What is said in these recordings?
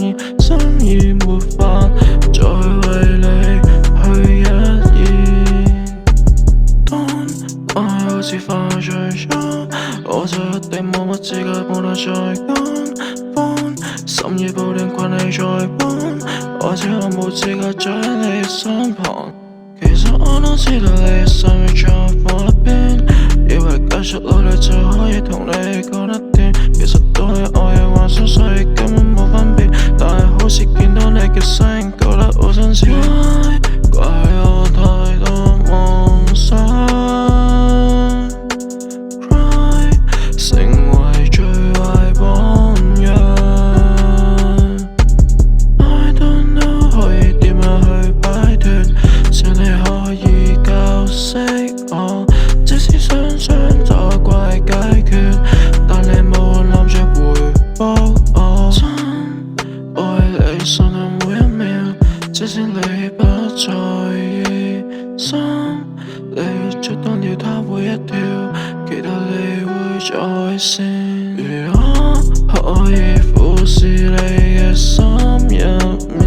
意，心已沒法再為你去一言。當愛好似快醉咗，我就一定冇乜資格冇得再跟風，心已不斷困你在幫，我只好冇資格在你身旁。其實我都知道你心要在火邊，以為繼續努力就可以同你過得掂，其實都係我嘅幻想，所以根本冇分別。但係好似見到你嘅身影，覺得好新鮮。怪我太多夢想 ，Cry 成為最壞榜樣。I don't know 可以點樣去擺脫，請你可以教識我，即使想找怪解決，但你冇諗住回覆我。真愛你信任每一秒，即使你不在意，心你觸動了它會一跳，期待你會在線。如果可以俯視你嘅心入面，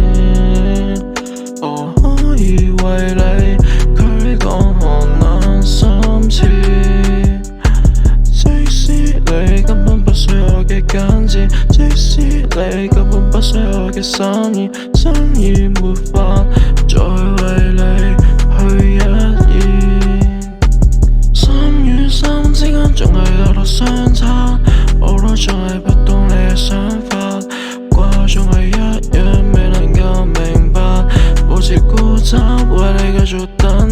我可以為你驅趕寒冷心刺，即使你根本不需我嘅簡字，即使你根本不需我嘅心意，心已沒法再為你去一言。心與心之間總係有多相差，我都仲係不懂你嘅想法，掛仲係一樣未能夠明白，保持固執為你繼續等。